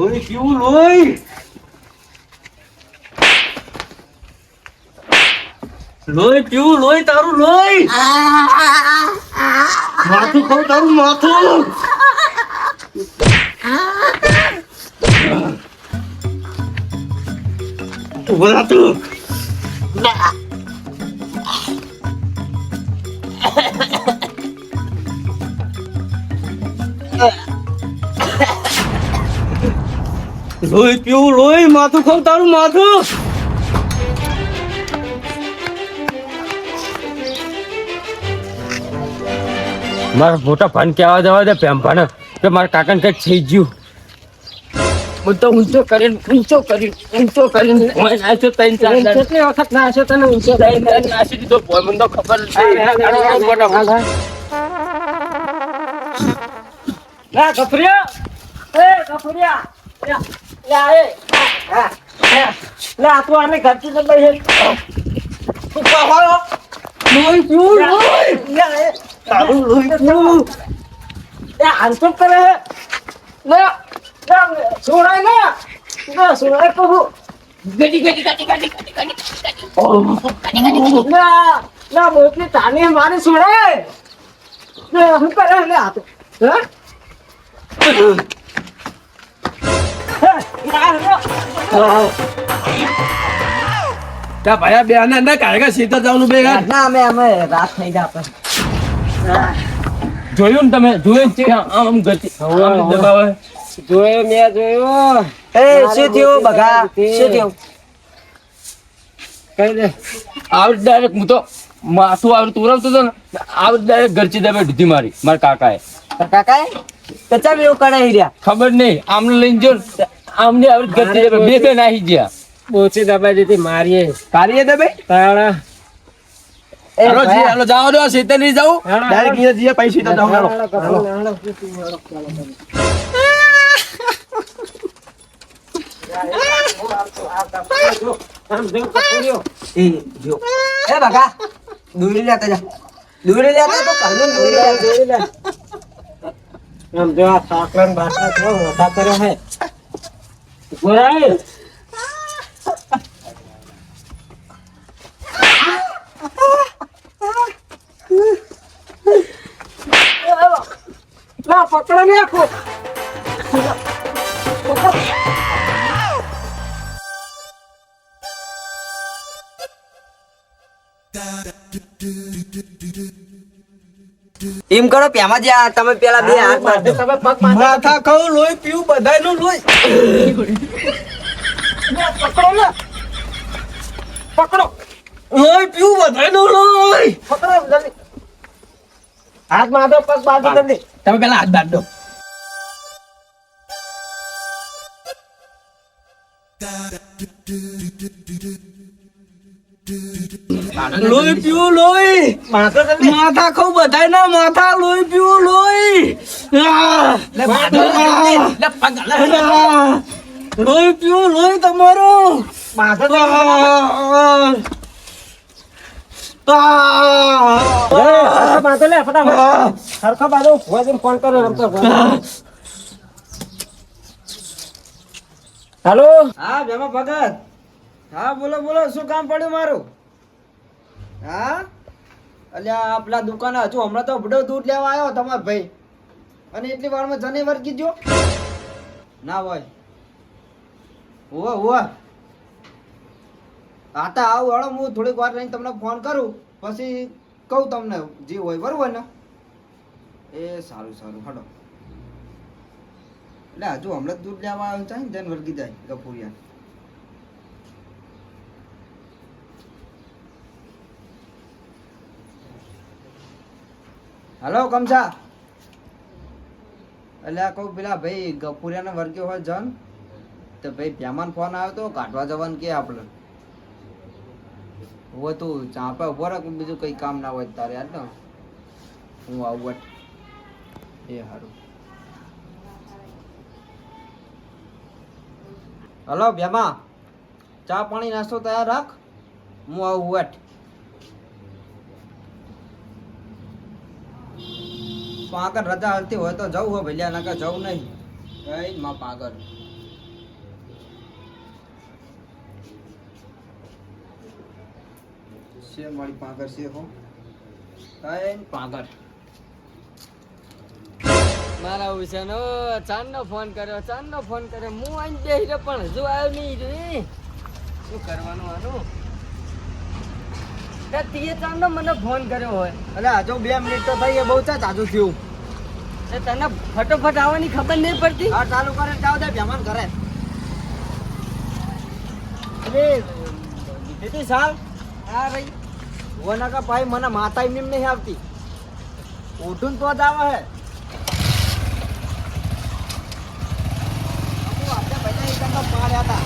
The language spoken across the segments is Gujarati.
લોહી પીવું લોહી લોહી પીવું લોહી તારું લોહી માથું ખાવ તારું માથું બોલા તું લોહી પીવું લોહી માથું ખાવ તારું માથું મારા મોટા ભાન કેવા જવા દે પેમ્પાને કે મારા કાકાને કઈક થઈ ગયું હું તો ઊંચો કરીને નાખ્યો ત્રણ ચાર કેટલી વખત નાખ્યો તને ઊંચો નાસી દીધો મને તો ખબર મારી છોડાય શું કરે લે આ તો ભાઈ બે ના કાયગા સીધા જવાનું બે ના અમે રાત થઈ જાય આપણે જોયું ને તમે જોયું છે આમ ગતિ દબાવે જોયો મેં જોયો એ શું થયું બગા શું થયું કઈ દે આવ ડાયરેક્ટ હું તો માથું આવડું તુરવતો હતો ને આવ ડાયરેક્ટ ગરચી દબાઈ દીધી મારા કાકાએ કચા એવું કઢાઈ રહ્યા ખબર નહીં આમને લઈને જો આમને આવડે ગરચી દબાઈ બે નાહી ગયા બોચી દબાઈ દીધી મારીએ કારીએ દબાઈ તાળા હેલો જી હેલો જાઓ દો સીતે નહીં જાઉં ડાયરેક્ટ નીચે જઈએ પૈસા તો જાઉં એ બકા દૂરી લેતા જા દૂરી લેતા તો કાઢો દૂરી લે આમ જો આ સાકલન બાટલા કેવો મોટા કર્યો હે ગોરાઈ લા પકડો ને આખો એમ કરો પેમાં જે તમે પેલા બે હાથ મારજો તમે પગ માથા ખાવ લોહી પીવું બધાયનું લોહી પકડો ને પકડો લોહી પીવું બધાયનું લોહી પકડો જલ્દી હાથ મારજો પગ મારજો જલ્દી તમે પેલા હાથ બાંધો લોહી પીવું લોહી માથા ખાવ બધાય ના માથા લોહી પીવું લોહી લોહી પીવું લોહી તમારું હેલો હા ભેમા ભગત હા બોલો બોલો શું કામ પડ્યું મારું હા અલ્યા આપલા દુકાને હજુ હમણાં તો બડો દૂધ લેવા આવ્યો તમાર ભાઈ અને એટલી વારમાં જને વર્ગી ગયો ના હોય હોવા હોવા હા તો આવું હળો હું થોડીક વાર રહીને તમને ફોન કરું પછી કહું તમને જે હોય બરોબર ને એ સારું સારું હડો એટલે હજુ હમણાં દૂધ લેવા આવ્યો છે ને જન વર્ગી જાય ગફુરિયા હલો કમસા એટલે કહું પેલા ભાઈ ગફુરિયાને વર્ગ્યો હોય જન તો ભાઈ ભેમાન ફોન આવ્યો તો કાઢવા જવાનું કે આપણે હવે તું ચાંપા ઉભો રાખ બીજું કઈ કામ ના હોય તારે યાર ને હું આવું એ સારું હલો ભેમા ચા પાણી નાસ્તો તૈયાર રાખ હું આવું વટ આગળ રજા હાલતી હોય તો જવું હોય ભૈયા નકર જવું નહીં કઈ માં પાગળ છે મારી પાગર છે હો કાઈ પાગર મારા ઉછાનો ચાંદનો ફોન કર્યો હું આઈને બેહી રહ્યો પણ હજુ આવ્યો નહીં રે શું કરવાનું આનું તે તીએ ચાંદનો મને ફોન કર્યો હોય અલે આજો 2 મિનિટ તો થઈ એ બહુ ચા જાજુ થયું તે તને ફટોફટ આવવાની ખબર નહીં પડતી આ ચાલુ કરે જાવ દે ભેમાન કરે અરે દીદી સાલ હા ભાઈ વના કા ભાઈ મને માતા એમ નહીં આવતી ઉઠું તો જ આવે હે આપણે બધા એકદમ પાડ્યા હતા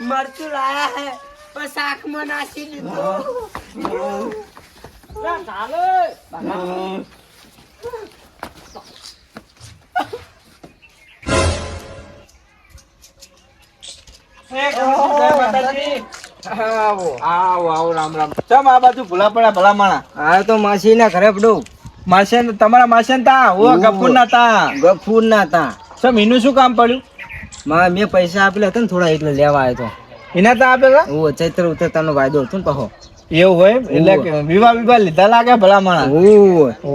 મરચું લાયા હે પણ શાકમાં નાખી દીધું ચાલો આવો રામ રામ ચમ આ બાજુ ભૂલા પડ્યા ભલા માણા આ તો માસી ના ઘરે પડું માસેન તમારા માસેન તા ઓ ગફુર ના તા ગફૂર ના તા ચમ એનું શું કામ પડ્યું મેં પૈસા આપેલા હતા ને થોડા એટલે લેવા આવ્યો એના તા આપેલા તો ચૈત્ર ઉતરતાનો વાયદો હતો ને કહો એવું હોય એટલે કે વિવાહ લીધા લાગે ભલા માણા ઓ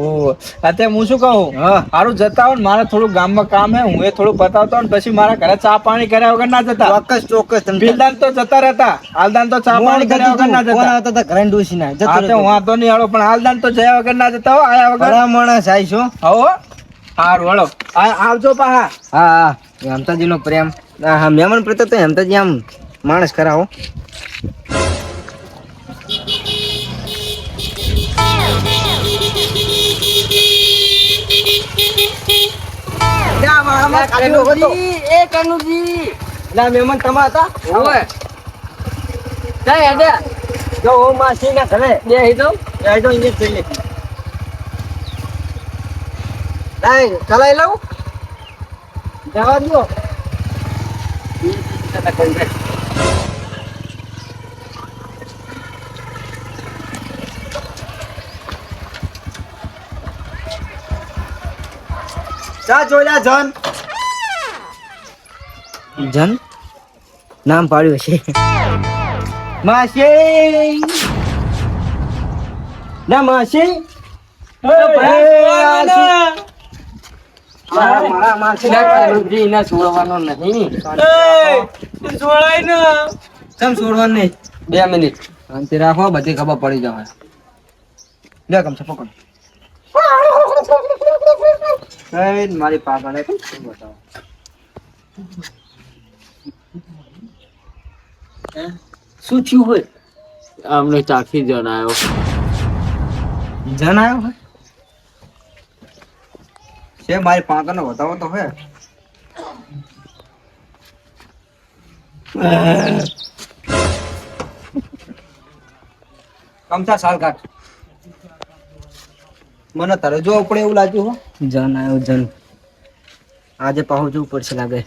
અત્યારે હું શું કહું હારું જતા હોય ને મારે થોડું ગામમાં કામ હે હું એ થોડું બતાવતો ને પછી મારા ઘરે ચા પાણી કર્યા વગર ના જતા ચોક્કસ બિલદાન તો જતા રહેતા હાલદાન તો ચા પાણી કર્યા વગર ના જતા આવતા હતા ઘરે ડૂસી ના હા તો વાંધો નહીં હાલો પણ હાલદાન તો જયા વગર ના જતા હો આયા વગર ઘણા માણસ આવીશ હો હો હારું હળો આવજો પાહા હા હેમતાજી નો પ્રેમ હા મહેમાન પ્રત્યે તો હેમતાજી આમ માણસ કરાવો મહેમાન તમા હતા જો માસી ના ઘરે ચલાઈ લઉં જવા દો ચા જોયા જન નામ પાડ્યું છે માસી ના માસી મારા માસી ના છોડવાનો નહીં કેમ છોડવાનું નહીં 2 મિનિટ શાંતિ રાખો બધી ખબર પડી જવાય લે કમ છે પકડ મારી પાપા ને બતાવો શું થયું હોય અમને ચાખી જણાયો જન આવ્યો છે મારી પાપા ને બતાવો તો હે કમતા સાલ કાઢ મને તારે જો પડે એવું લાગ્યું હો જન આવ્યો જન આજે પહોંચવું પડશે લાગે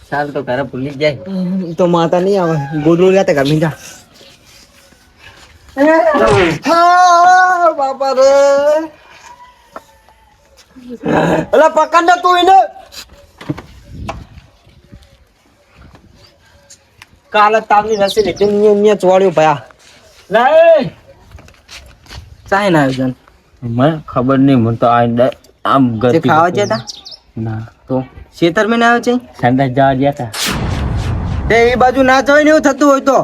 ચાલ તો ઘરે ભૂલી જાય તો માતા નહીં આવે ગોદડું લેતા ઘર મીઠા બાપા રે અલા પકડ ને તું એને કાલે તાવની રસી લીધી નિયમ ચોળ્યું ભયા ચાય ના આવ્યું જન મને ખબર નહીં મને તો આમ તે ખાવા જતા ના તો ખેતર માં ના આવ્યો છે સંદાસ જવા ગયા હતા તે એ બાજુ ના જવાય ને એવું થતું હોય તો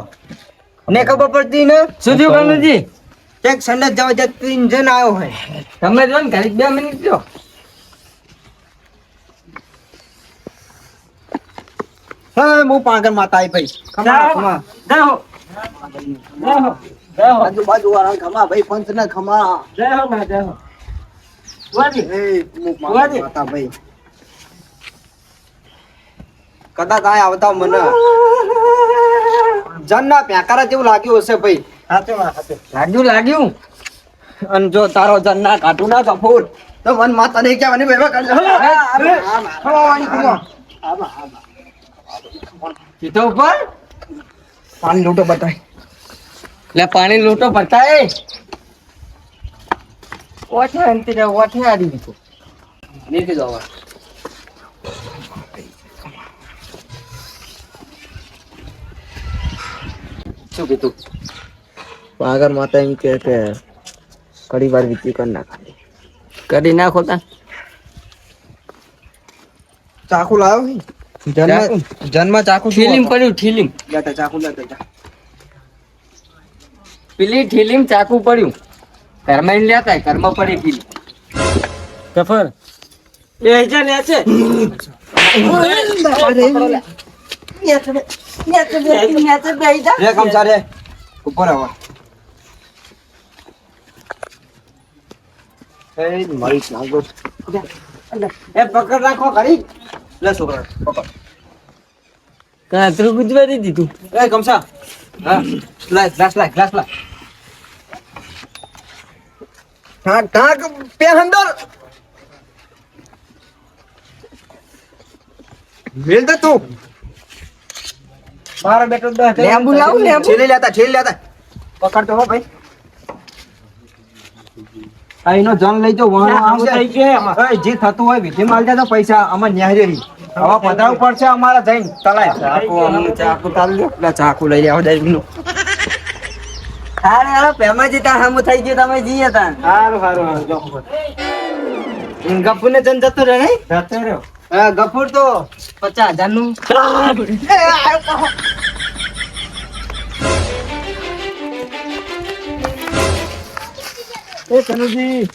ને ખબર પડતી ને શું થયું કાનુજી એક સંડાસ જવા જતી જન આવ્યો હોય તમે જો ને ઘરે 2 મિનિટ જો હા હું પાગર માતા આવી ભાઈ ખમા ખમા જાઓ આજુબાજુ વાળા ખમા ભાઈ પંચ ને ખમા જાઓ વાડી એ હું માતા ભાઈ કદાચ આ આવતા મને જનના પ્યાકારા જેવું લાગ્યું હશે ભાઈ લાગ્યું અને જો તારો જનના કાટું ના કપૂર તો મન માતા નહીં કહેવાની બેવા કરજો સીધો ઉપર પાણી લોટો બતાય લે પાણી લોટો ભરતા ઓઠે અંતે ઓઠે આડી દીધો નીકળી જાવ શું કીધું આગળ માતા એમ કે કડી વાર વીતી કરી નાખે કરી નાખો તા ચાકુ લાવ્યો જન્મ ચાકુ ઠીલીમ પડ્યું ઠીલીમ લેતા ચાકુ લેતા જા પેલી ઠીલીમ ચાકુ પડ્યું ઘરમાં એને લેતા ઘરમાં પડી પેલી કફર એ જા ને છે રે કમસા રે ઉપર આવો એ મારી નાગો એ પકડ રાખો ઘડી લે છોકરા પકડ કાતરું ગુજવારી દીધું એ કમસા હા ગ્લાસ લાય ઢાક ઢાક પે અંદર વેલ દે તું મારો બેટો લેમ્બુ લાવ લેમ્બુ છેલી લેતા પકડ તો હો ભાઈ આ એનો જન લઈ જો વાણો આવશે એ જે થતું હોય વિધિ માલ દે તો પૈસા આમાં ન્યાય રહી હવે પધરાવ પડશે અમારા જઈને તલાય ચાકુ તાલ લે ચાકુ લઈ આવો દઈ નું અરે પેમાજી તાર હમ થઈ ગયો તમે જીએ તા હારું જો ગફુર ને જન જતો રહે નહીં જતો રહ્યો ગફુર તો 50,000 નું એ કનુજી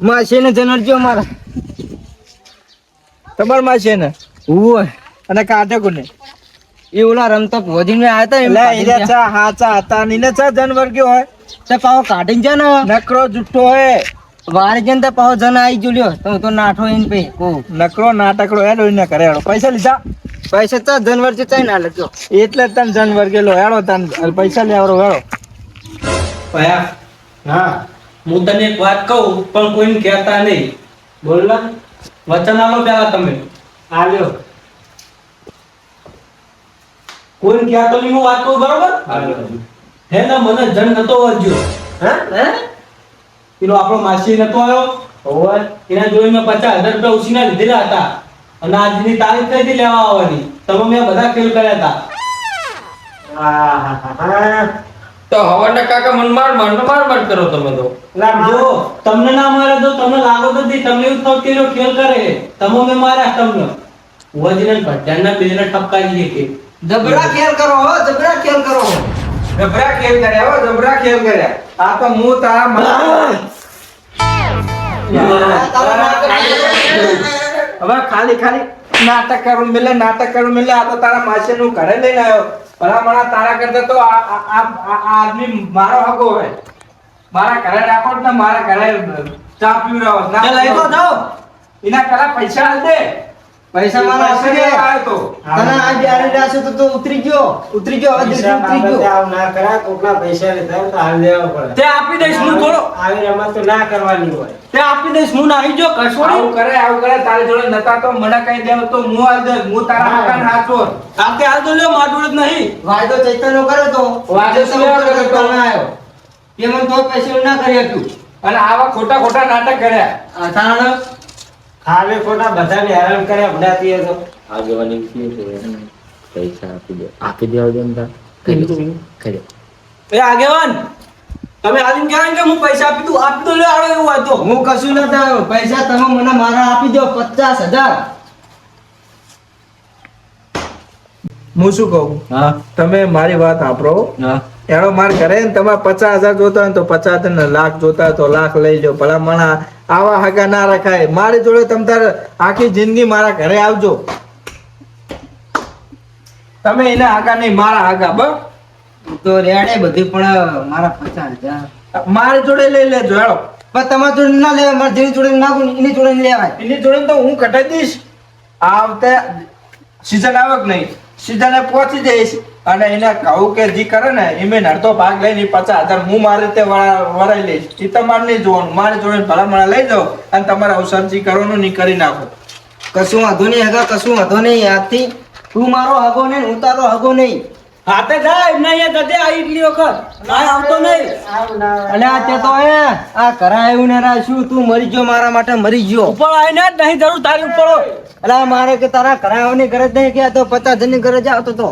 માસી ને જનરજો મારા તમાર માં છે ને ઓય અને કાઢે કોને એ ઓલા રમતા ભોજી ને આયા તા લે ઈરે ચા હાચા હતા નીને ચા જનવર ગયો હોય તે પાવો કાઢીને જા ને નકરો જુઠ્ઠો હોય વારે જન તે પાવો જન આવી જોલ્યો તો નાઠો એને પે કો નકરો નાટકડો હેડો ને કરે હેડો પૈસા લીધા પૈસા તો જનવર જે ચાઈ ના લખ્યો એટલે જ તને જનવર ગયેલો હેડો તને પૈસા લેવરો હેડો ભયા હા હું તને એક વાત કહું પણ કોઈને કહેતા નહીં બોલ ને વચન આલો પેલા તમે આલ્યો કોઈને કહેતો નહીં હું વાત કહું બરોબર હે ને મને જન નતો વર્જ્યો હે પેલો આપણો માસી નતો આવ્યો ઓય એના જોડે મેં 50,000 રૂપિયા ઉછીના લીધેલા હતા અને આજની તારીખ થઈ હતી લેવા આવવાની તમે મેં બધા ખેલ કર્યા હતા તો હવાના કાકા મન માર કરો તમે તો જો તમને ના મારે તો તમને લાગો તો દી તમને એવું થયું કે જો ખેલ કરે તમે મેં માર્યા તમને વજીને ભટ્ટાના બેને ઠપકાઈ દીધી કે જબરા ખેલ કરો હો જબરા ખેલ કરો જબરા ખેલ કર્યા હો જબરા ખેલ કર્યા આ તો હું તારા હવે ખાલી નાટક કરું મિલે આ તો તારા માસી નું ઘરે લઈને આવ્યો ભલા તારા કરતા તો આ આદમી મારો હગો હોય મારા ઘરે રાખો ને મારા ઘરે ચા પીવડાવો ના લઈ તો જાઓ એના કલા પૈસા આલ દે પૈસા મારા આશરે આવ્યો તો તને આ જ્યારે રાસે તો ઉતરી ગયો હવે ઉતરી ગયો ના કરા કોકના પૈસા લીધા તો હાલ દેવા પડે તે આપી દઈશ હું થોડો આવી રમત તો ના કરવાની હોય તે આપી દઈશ હું નાહી જો કશો આવું કરે તારી જોડે નતા તો મને કઈ દેવ તો હું આલ દે હું તારા મકાન હાચો આપતે હાલ તો લ્યો માર જોડે જ નહીં વાયદો ચૈતન્યનો કર્યો તો વાયદો તો આવ્યો એ મને તો પૈસા ના કરી આપ્યું અને આવા ખોટા નાટક કર્યા આ તાણ ખાલે ખોટા બધાને હેરાન કર્યા ભડાતી હતો આગેવાની પૈસા આપી દેવા દે ને કરી એ આગેવાન તમે આલીને કહેવાય કે હું પૈસા આપી દઉં આપી તો લ્યો આડો એવું હોય તો હું કશું ન થયો પૈસા તમે મને મારા આપી દો 50,000 હું શું કહું હા તમે મારી વાત સાંભળો હા એનો માર ઘરે ને તમારે 50,000 જોતા હોય તો 50 ને લાખ જોતા હોય તો લાખ લઈ લો ભલા મણા આવા હાગા ના રખાય મારી જોડે તમ તાર આખી જિંદગી મારા ઘરે આવજો તમે એના હાગા નહીં મારા હાગા બસ તો રેડે બધી પણ મારા 50,000 મારી જોડે લઈ લેજો હેડો પણ તમારા જોડે ના લેવાય મારા જેની જોડે નાખું એની જોડે નહીં લેવાય એની જોડે તો હું કટાઈ દઈશ આવતે સીઝન આવે કે નહીં સીઝને પહોંચી જઈશ અને એને કહું કે જી કરે ને એ મેં નડતો ભાગ લઈને 50,000 હું મારી રીતે વરાઈ લઈશ એ તમારે નહીં જોવાનું મારી જોડે ભલામણા લઈ જાઓ અને તમારે અવસરજી કરવાનું નહીં કરી નાખો કશું વાંધો નહીં હગા, કશું વાંધો નહીં. આજથી તું મારો હગો નહીં ને હું તારો હગો નહીં. હાથે જાય એમને અહીંયા ગધે આવી એટલી વખત ના આવતો નહીં. અને આ તે તો આ કરાયું ને રાખ્યું, તું મરી ગયો મારા માટે, મરી ગયો. ઉપર આવીને જ નહીં જરૂર તારી ઉપર હોય. અલા મારે કે તારા કરાવવાની ગરજ નહીં, કે આ તો 50 જણની ગરજ આવતો તો.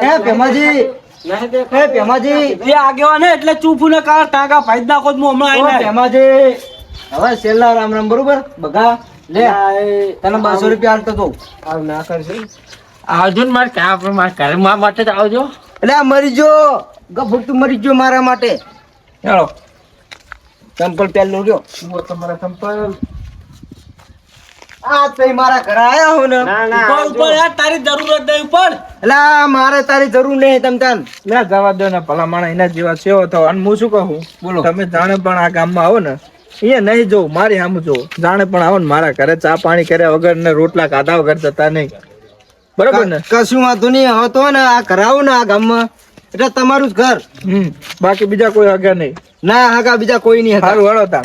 હે ભેમાજી, હે ભેમાજી, એ આગેવાન હે એટલે ચૂપુને કાર ટાંકા ફાઈદ નાખો જ હું હમણાં ઓ આવીને. ભેમાજી, હવે છેલ્લા રામ રામ, બરોબર? બગા લે, તને 200 રૂપિયા આલતો તો. ના કરશે. આવજો ને મારે કામ, મારે ઘરે મારા માટે જ આવજો. એટલે આ મરી ગયો ગફુર, તું મરી ગયો મારા માટે. ચાલો ચંપલ પહેરલો રહ્યો. તમારા સંપલ આ તઈ મારા ઘરે આયા હો ને. ઉપર ઉપર યાર તારી જરૂરત નહીં ઉપર. એટલે આ મારે તારી જરૂર નહીં તમ તાન. ના જવા દો ને ભલા માણસ એના જેવા સેવો થયો. અને હું શું કહું, બોલો. તમે જાણે પણ આ ગામમાં આવો ને અહીંયા નહીં જોવું, મારી સામે જોવો. જાણે પણ આવો ને મારા ઘરે ચા પાણી કર્યા વગર ને રોટલા ખાધા વગર જતા નહીં. બરોબર ને? કશું વાંધો નહીં. હવે તો ને આ કરાવું ને આ ગામમાં એટલે તમારું જ ઘર. બાકી બીજા કોઈ આગળ નહીં. ના આગા બીજા કોઈ નહીં હતા. સારું હળો તા.